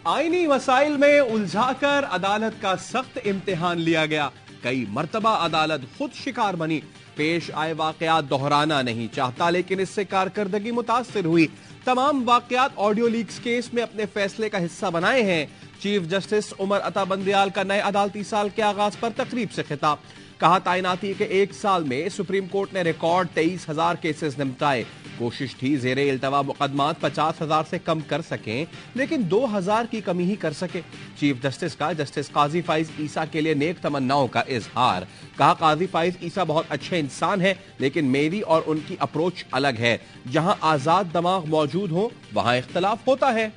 आईनी मसाइल में उलझाकर अदालत का सख्त इम्तिहान लिया गया। कई मर्तबा अदालत खुद शिकार बनी। पेश आए वाकयात दोहराना नहीं चाहता, लेकिन इससे कारकर्दगी मुतासिर हुई। तमाम वाकयात ऑडियो लीक्स केस में अपने फैसले का हिस्सा बनाए हैं। चीफ जस्टिस उमर अता बंदयाल का नए अदालती साल के आगाज पर तकरीब से खिताब। कहा, तैनाती के एक साल में सुप्रीम कोर्ट ने रिकॉर्ड 23,000 केसेस निपटाए। कोशिश थी जेरे इल्तवा मुकदमात 50,000 से कम कर सकें, लेकिन 2,000 की कमी ही कर सके। चीफ जस्टिस का जस्टिस काजी फाइज ईसा के लिए नेक तमन्नाओं का इजहार। कहा, काजी फाइज ईसा बहुत अच्छे इंसान है, लेकिन मेरी और उनकी अप्रोच अलग है। जहां आजाद दिमाग मौजूद हो वहां इख्तलाफ होता है।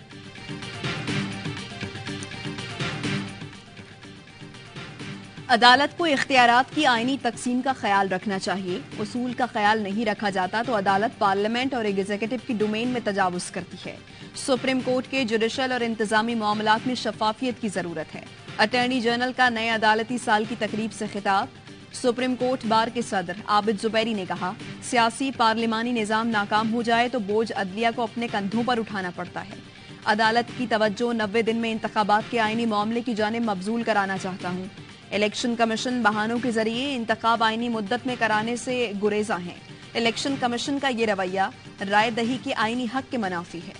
अदालत को इख्तियारात की आईनी तकसीम का ख्याल रखना चाहिए। उसूल का ख्याल नहीं रखा जाता तो अदालत पार्लियामेंट और एग्जीक्यूटिव की डोमेन में तजावुज करती है। सुप्रीम कोर्ट के जुडिशल और इंतजामी मामलात में शफाफियत की जरूरत है। अटॉर्नी जनरल का नए अदालती साल की तकरीब से खिताब। सुप्रीम कोर्ट बार के सदर आबिद जुबैरी ने कहा, सियासी पार्लिमानी निजाम नाकाम हो जाए तो बोझ अदलिया को अपने कंधों पर उठाना पड़ता है। अदालत की तवज्जो 90 दिन में इंतखाबात के आईनी मामले की जानिब मबजूल कराना चाहता हूँ। इलेक्शन कमीशन बहानों के जरिए इंतखाब आईनी मुद्दत में कराने से गुरेजा है। इलेक्शन कमीशन का ये रवैया राय दही के आईनी हक के मुनाफी है।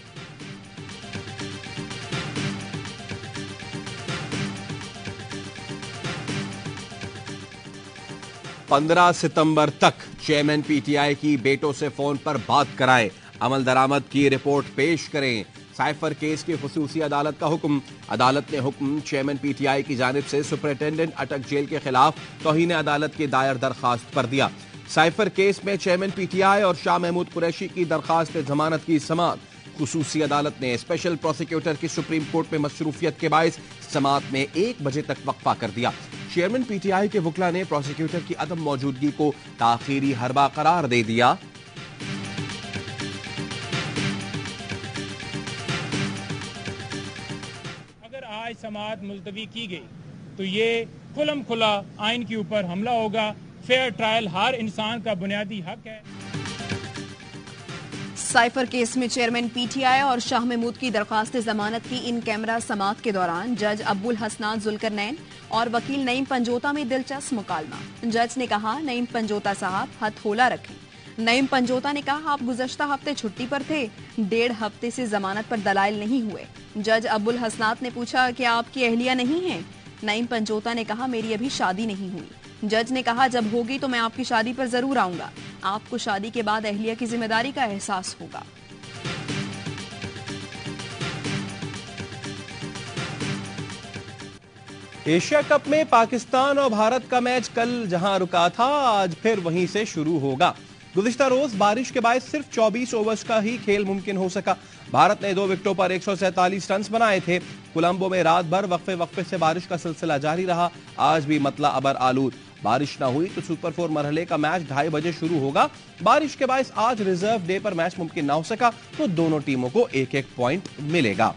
15 सितंबर तक चेयरमैन पीटीआई की बेटों से फोन पर बात कराएं, अमल दरामद की रिपोर्ट पेश करें। साइफर केस की खुसूसी अदालत का हुक्म। अदालत ने हुक्म चेयरमैन पीटीआई की जानिब से सुपरिटेंडेंट अटक जेल के खिलाफ तौहीन अदालत की दायर दरखास्त पर दिया। साइफर केस में चेयरमैन पीटीआई और शाह महमूद कुरैशी की दरखास्त जमानत की समाअत। खुसूसी अदालत ने स्पेशल प्रोसिक्यूटर की सुप्रीम कोर्ट में मसरूफियत के बायस समाअत में 1 बजे तक वक्फा कर दिया। चेयरमैन पीटीआई के वकला ने प्रोसिक्यूटर की अदम मौजूदगी को ताखीरी हरबा करार दे दिया। आज समाअत मुलतवी की गई तो ये खुलम खुला आइन के ऊपर हमला होगा। फेयर ट्रायल हर इंसान का बुनियादी हक है। साइफर केस में चेयरमैन पीटीआई और शाह महमूद की दरखास्त जमानत की इन कैमरा समाअत के दौरान जज अब्बुल हसनान जुल्करनैन और वकील नईम पंजोता में दिलचस्प मुकालमा। जज ने कहा, नईम पंजोता साहब हथौला रखें। नईम पंजोता ने कहा, आप गुज़श्ता हफ्ते छुट्टी पर थे, 1.5 हफ्ते से जमानत पर दलाइल नहीं हुए। जज अब्बुल हसनात ने पूछा, क्या आपकी अहलिया नहीं है? नईम पंजोता ने कहा, मेरी अभी शादी नहीं हुई। जज ने कहा, जब होगी तो मैं आपकी शादी पर जरूर आऊंगा। आपको शादी के बाद अहलिया की जिम्मेदारी का एहसास होगा। एशिया कप में पाकिस्तान और भारत का मैच कल जहां रुका था, आज फिर वहीं से शुरू होगा। गुज़िश्ता रोज बारिश के बाद सिर्फ 24 ओवर्स का ही खेल मुमकिन हो सका। भारत ने 2 विकेटों पर 147 रन बनाए थे। कोलंबो में रात भर वक्फे से बारिश का सिलसिला जारी रहा। आज भी मतला अबर आलूद। बारिश न हुई तो सुपर 4 मरहले का मैच 2:30 बजे शुरू होगा। बारिश के बाद आज रिजर्व डे पर मैच मुमकिन न हो सका तो दोनों टीमों को 1-1 पॉइंट मिलेगा।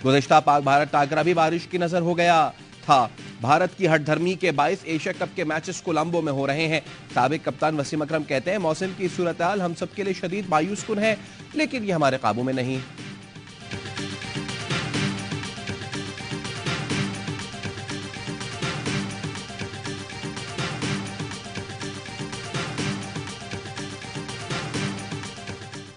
गुज़िश्ता पाक भारत टाकरा भी बारिश की नजर हो गया था। भारत की हठधर्मी के बायस एशिया कप के मैचेस कोलंबो में हो रहे हैं। साबिक कप्तान वसीम अकरम कहते हैं, मौसम की सूरत-ए-हाल हम सबके लिए शदीद मायूस कुन है, लेकिन ये हमारे काबू में नहीं।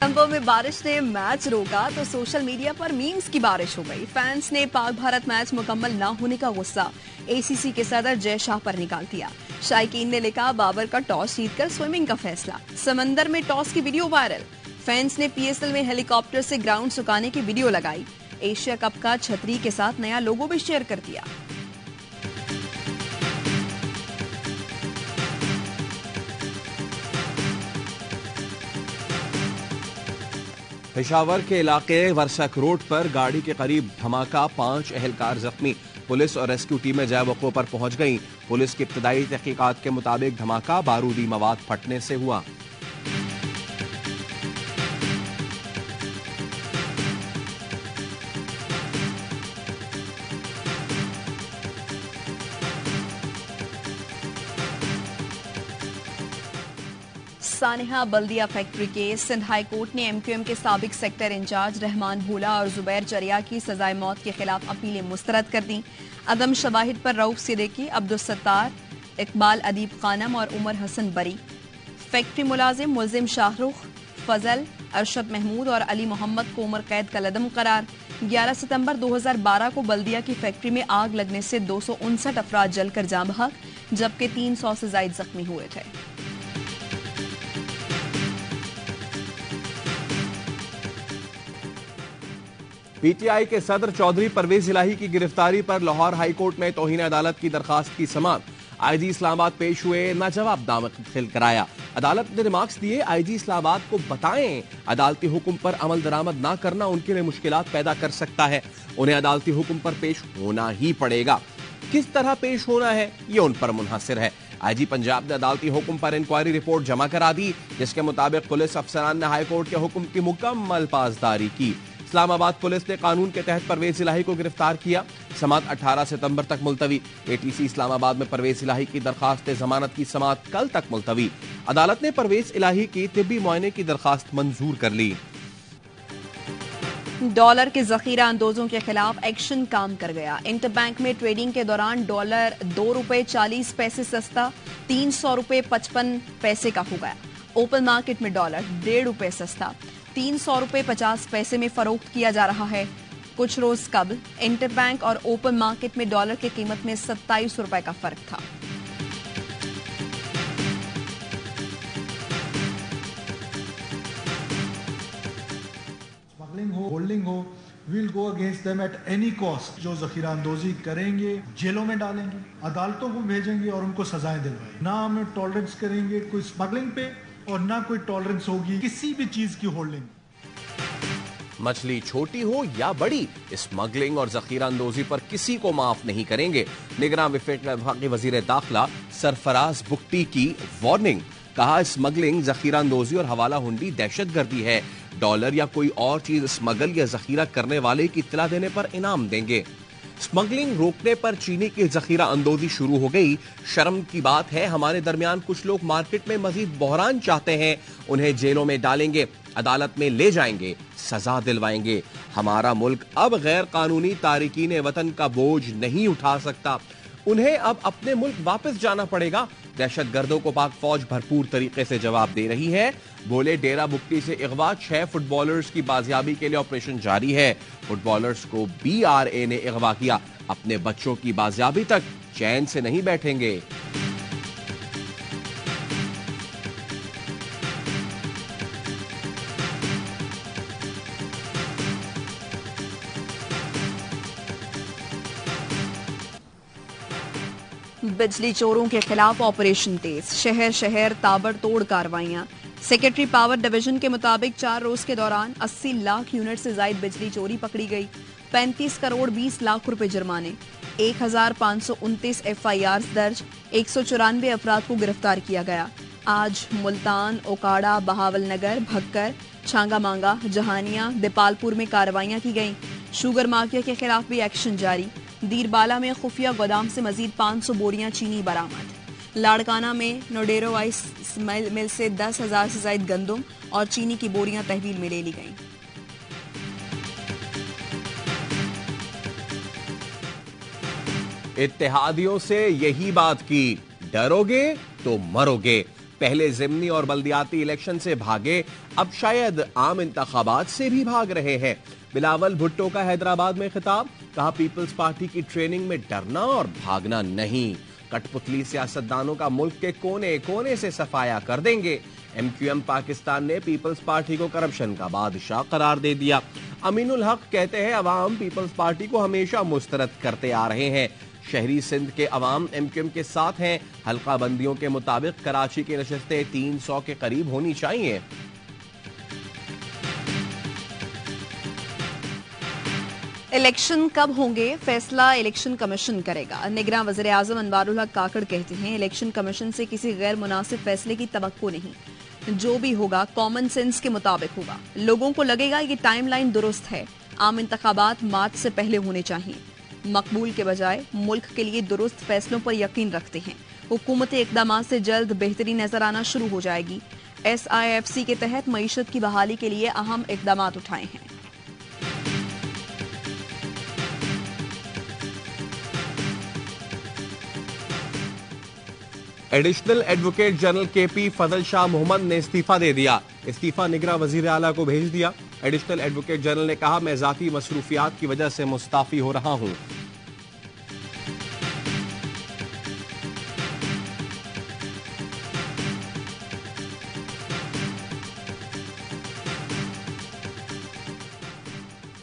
कोलंबो में बारिश ने मैच रोका तो सोशल मीडिया पर मीम्स की बारिश हो गई। फैंस ने पाक भारत मैच मुकम्मल न होने का गुस्सा एसीसी के सदर जय शाह पर निकाल दिया। शायकीन ने लिखा, बाबर का टॉस जीतकर स्विमिंग का फैसला। समंदर में टॉस की वीडियो वायरल। फैंस ने पीएसएल में हेलीकॉप्टर से ग्राउंड सुखाने की वीडियो लगाई। एशिया कप का छतरी के साथ नया लोगो भी शेयर कर दिया। पेशावर के इलाके वर्सक रोड पर गाड़ी के करीब धमाका, 5 अहलकार जख्मी। पुलिस और रेस्क्यू टीमें जय वक़्फ़ पर पहुंच गईं। पुलिस की इब्तदाई तहकीकात के मुताबिक धमाका बारूदी मवाद फटने से हुआ। सानिहा Baldia factory case. Sindh high court ने MQM के साबिक सेक्टर इंचार्ज रहमान भोला और जुबैर चरिया की सजाए मौत के खिलाफ अपीलें मुस्तरद कर दी। अदम शवाहिद पर रऊफ सिद्दीकी, अब्दुल सत्तार, इकबाल अदीब खानम और उमर हसन बरी। फैक्ट्री मुलाजिम मुल्जिम शाहरुख, फजल, अरशद महमूद और अली मोहम्मद को उम्र कैद का लदम करार। 11 सितंबर 2012 को बल्दिया की फैक्ट्री में आग लगने से 259 अफराद जलकर जाँ बहक, जबकि 300 से ज्यादा जख्मी हुए थे। PTI के सदर चौधरी परवेज इलाही की गिरफ्तारी पर लाहौर हाई कोर्ट में तौहीन अदालत की दरखास्त की समाअत। IG इस्लामाबाद पेश हुए, नाजवाब दाखिल कराया। अदालत ने रिमार्क्स दिए, IG इस्लामाबाद को बताएं अदालती हुक्म पर अमल दरामद ना करना उनके लिए मुश्किलात पैदा कर सकता है। उन्हें अदालती हुक्म पर पेश होना ही पड़ेगा। किस तरह पेश होना है ये उन पर मुनहसिर है। IG पंजाब ने अदालती हुक्म पर इंक्वायरी रिपोर्ट जमा करा दी, जिसके मुताबिक पुलिस अफसरान ने हाई कोर्ट के हुक्म की मुकम्मल पासदारी की। इस्लामाबाद पुलिस ने कानून के तहत परवेज इलाही को गिरफ्तार किया। समाअत 18 सितंबर तक मुलतवी। ATC इस्लामाबाद में परवेज इलाही की दरखास्त जमानत की समाअत कल तक मुलतवी। अदालत ने परवेज इलाही की तिब्बी मुआयने की दरखास्त मंजूर कर ली। डॉलर के जखीरा अंदोजों के खिलाफ एक्शन काम कर गया। इंटरबैंक में ट्रेडिंग के दौरान डॉलर ₹2.40 सस्ता, ₹300.55 का हो गया। ओपन मार्केट में डॉलर ₹1.5 सस्ता, ₹300.50 में फरोख्त किया जा रहा है। कुछ रोज कबल इंटरबैंक और ओपन मार्केट में डॉलर की कीमत में ₹27 का फर्क था। स्मगलिंग हो, होल्डिंग हो, will go against them at any cost. जो जखीरा अंदोजी करेंगे जेलों में डालेंगे, अदालतों को भेजेंगे और उनको सजाएं दिलवाएंगे। ना हम टॉलरेंस करेंगे कोई स्मगलिंग पे और ना कोई टॉलरेंस होगी किसी भी चीज की होल्डिंग। मछली छोटी हो या बड़ी, स्मगलिंग और जखीरा अंदोजी पर किसी को माफ नहीं करेंगे। निगरान वफाकी वजीर दाखिला सरफराज बुख्ती की वार्निंग। कहा, स्मगलिंग, जखीरा अंदोजी और हवाला हुंडी दहशतगर्दी है। डॉलर या कोई और चीज स्मगल या जखीरा करने वाले की इत्तला देने पर इनाम देंगे। स्मगलिंग रोकने पर चीनी की जखीरा अंदोजी शुरू हो गई। शर्म की बात है, हमारे दरमियान कुछ लोग मार्केट में मजीद बहरान चाहते हैं। उन्हें जेलों में डालेंगे, अदालत में ले जाएंगे, सजा दिलवाएंगे। हमारा मुल्क अब गैर कानूनी तारिकीन वतन का बोझ नहीं उठा सकता। उन्हें अब अपने मुल्क वापस जाना पड़ेगा। दहशतगर्दों को पाक फौज भरपूर तरीके से जवाब दे रही है। बोले, डेरा बुक्टी से अगवा 6 फुटबॉलर्स की बाजियाबी के लिए ऑपरेशन जारी है। फुटबॉलर्स को BRA ने अगवा किया। अपने बच्चों की बाजियाबी तक चैन से नहीं बैठेंगे। बिजली चोरों के खिलाफ ऑपरेशन तेज, शहर शहर ताबड़तोड़ कार्रवाइयां। सेक्रेटरी पावर डिवीजन के मुताबिक 4 रोज के दौरान 80 लाख यूनिट से ज्यादा बिजली चोरी पकड़ी गई। 35 करोड़ 20 लाख रुपए जुर्माने, 1529 FIRs दर्ज, 194 अफराद को गिरफ्तार किया गया। आज मुल्तान, ओकाड़ा, बहावल नगर, भक्कर, छांगा मांगा, जहानिया, दीपालपुर में कार्रवाइयां की गईं। शुगर माफिया के खिलाफ भी एक्शन जारी। दीरबाला में खुफिया गोदाम से मजीद 500 बोरियां चीनी बरामद। लाड़काना में नोडेरो आइस मिल से 10,000 से ज्यादा गंदम और चीनी की बोरियां तहवील में ले ली गईं। इत्तेहादियों से यही बात की, डरोगे तो मरोगे। पहले जिमनी और बल्दियाती इलेक्शन से भागे, अब शायद आम इंतखाबात से भी भाग रहे हैं। बिलावल भुट्टो का हैदराबाद में खिताब। कहा, पीपल्स पार्टी की ट्रेनिंग में डरना और भागना नहीं। कठपुतली सियासतदानों का मुल्क के कोने कोने से सफाया कर देंगे। MQM पाकिस्तान ने पीपल्स पार्टी को करप्शन का बादशाह करार दे दिया। अमीनुल हक कहते हैं, अवाम पीपल्स पार्टी को हमेशा मुस्तरद करते आ रहे हैं। शहरी सिंध के अवाम MQM के साथ हैं। हल्का बंदियों के मुताबिक कराची की नशस्तें 300 के करीब होनी चाहिए। इलेक्शन कब होंगे, फैसला इलेक्शन कमीशन करेगा। निगरान वज़ीर आज़म अनवारुल हक काकड़ कहते हैं, इलेक्शन कमीशन से किसी गैर मुनासिब फैसले की तवक्को नहीं। जो भी होगा कॉमन सेंस के मुताबिक होगा। लोगों को लगेगा कि टाइमलाइन दुरुस्त है। आम इंतखाबात मार्च से पहले होने चाहिए। मकबूल के बजाय मुल्क के लिए दुरुस्त फैसलों पर यकीन रखते हैं। हुकूमती इक़दामात से जल्द बेहतरी नजर आना शुरू हो जाएगी। SIFC के तहत मईशत की बहाली के लिए अहम इकदाम उठाए हैं। एडिशनल एडवोकेट जनरल KP फजल शाह मोहम्मद ने इस्तीफा दे दिया। इस्तीफा निगरां वजीर आला को भेज दिया। एडिशनल एडवोकेट जनरल ने कहा, मैं जाती मसरूफियात की वजह से मुस्ताफी हो रहा हूं।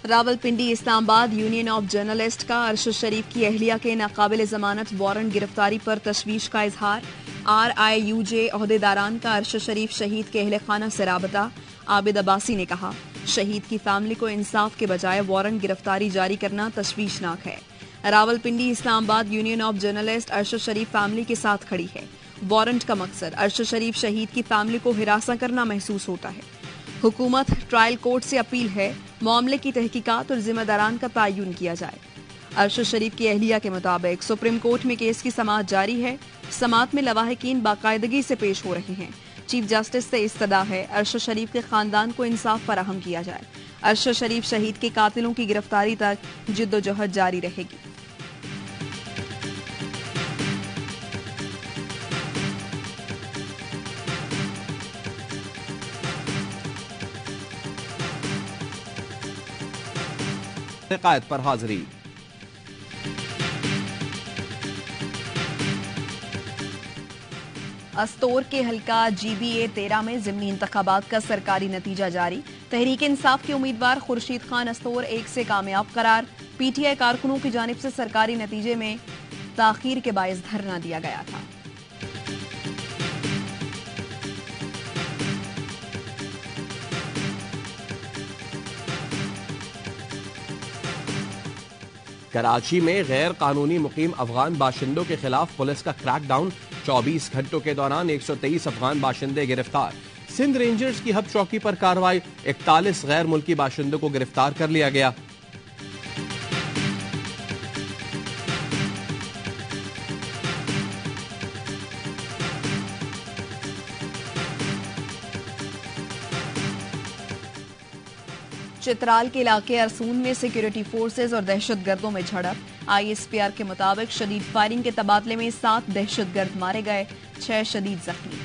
Rawalpindi Islamabad union of journalist का अरशद शरीफ की अहलिया के नाकाबिल जमानत वारंट गिरफ्तारी पर तशवीश का इजहार। RIUJ अहदेदारान का अरशद शरीफ शहीद के अहले खाना से राबता। आबिद अब्बासी ने कहा, शहीद की फैमिली को इंसाफ के बजाय वारंट गिरफ्तारी जारी करना तशवीशनाक है। Rawalpindi Islamabad union of journalist Arshad Sharif family के साथ खड़ी है। वारंट का मकसद अरशद शरीफ शहीद की फैमिली को हिरासा करना महसूस होता है। हुकूमत ट्रायल कोर्ट से अपील है, मामले की तहकीकात और जिम्मेदारान का तयन किया जाए। अरशद शरीफ की अहलिया के मुताबिक सुप्रीम कोर्ट में केस की समाअत जारी है। समाअत में लवाहिकीन बाकायदगी से पेश हो रहे हैं। चीफ जस्टिस से इस्तदा है, अरशद शरीफ के खानदान को इंसाफ फराहम किया जाए। अरशद शरीफ शहीद के कातिलों की गिरफ्तारी तक जिद्दोजहद जारी रहेगी। शिकायत पर हाजिरी। अस्तोर के हल्का GBA 13 में ज़िमनी इंतखाबात का सरकारी नतीजा जारी। तहरीक इंसाफ के उम्मीदवार खुर्शीद खान अस्तोर 1 से कामयाब करार। PTI कारकुनों की जानिब से सरकारी नतीजे में ताखीर के बायस धरना दिया गया था। कराची में गैर कानूनी मुकीम अफगान बाशिंदों के खिलाफ पुलिस का क्रैकडाउन। 24 घंटों के दौरान 123 अफगान बाशिंदे गिरफ्तार। सिंध रेंजर्स की हब चौकी पर कार्रवाई। 41 गैर मुल्की बाशिंदों को गिरफ्तार कर लिया गया। चित्राल के इलाके अरसून में सिक्योरिटी फोर्सेज और दहशतगर्दों में झड़प। ISPR के मुताबिक शदीद फायरिंग के तबादले में 7 दहशतगर्द मारे गए, 6 शदीद जख्मी।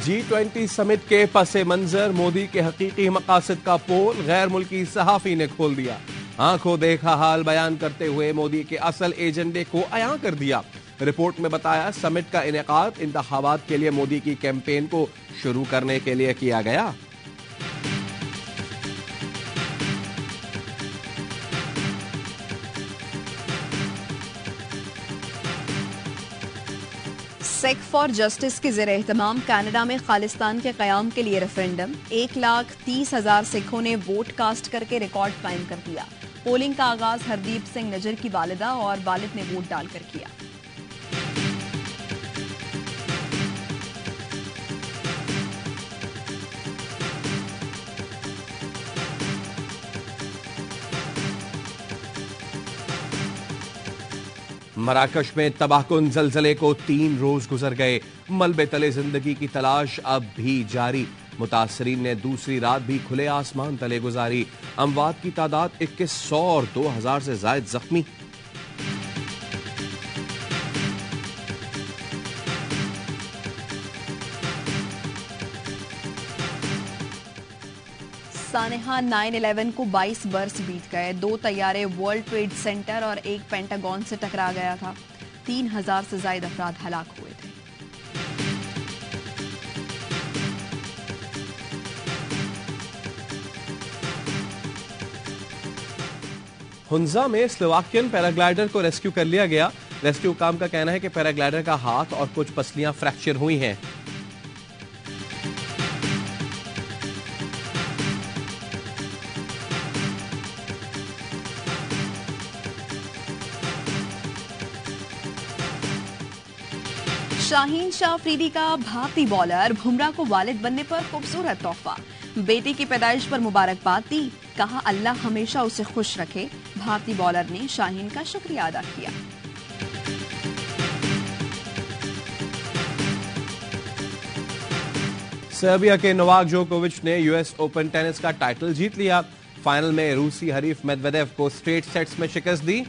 G20 समिट के पसे मंजर मोदी के हकीकी मकासद का पोल गैर मुल्की सहाफी ने खोल दिया। आंखों देखा हाल बयान करते हुए मोदी के असल एजेंडे को अयां कर दिया। रिपोर्ट में बताया, समिट का इनेकाद इंतखाबात के लिए मोदी की कैंपेन को शुरू करने के लिए किया गया। सेक फॉर जस्टिस के ज़ेर एहतमाम कनाडा में खालिस्तान के क़याम के लिए रेफरेंडम। 1,30,000 सिखों ने वोट कास्ट करके रिकॉर्ड कायम कर दिया। पोलिंग का आगाज हरदीप सिंह नजर की वालिदा और वालिद ने वोट डालकर किया। मराकश में तबाहकुन जलजले को 3 रोज गुजर गए। मलबे तले जिंदगी की तलाश अब भी जारी। मुतासरीन ने दूसरी रात भी खुले आसमान तले गुजारी। अमवात की तादाद 2100 और 2000 से ज्यादा जख्मी। सानेहा 9/11 को 22 बरस बीत गए। 2 तैयारे वर्ल्ड ट्रेड सेंटर और 1 पेंटागन से टकरा गया था। 3000 से ज्यादा अफराद हलाक हुए थे। हुंजा में स्लोवाकियन पैराग्लाइडर को रेस्क्यू कर लिया गया। रेस्क्यू काम का कहना है कि पैराग्लाइडर का हाथ और कुछ पसलियां फ्रैक्चर हुई हैं। शाहीन शाह अफरीदी का भारतीय बॉलर बुमराह को वालिद बनने पर खूबसूरत तोहफा। बेटी की पैदाइश पर मुबारकबाद दी, कहा अल्लाह हमेशा उसे खुश रखे। भारतीय बॉलर ने शाहीन का शुक्रिया अदा किया। सर्बिया के नोवाक जोकोविच ने यूएस ओपन टेनिस का टाइटल जीत लिया। फाइनल में रूसी हरीफ मेदवेदेव को स्ट्रेट सेट्स में शिकस्त दी।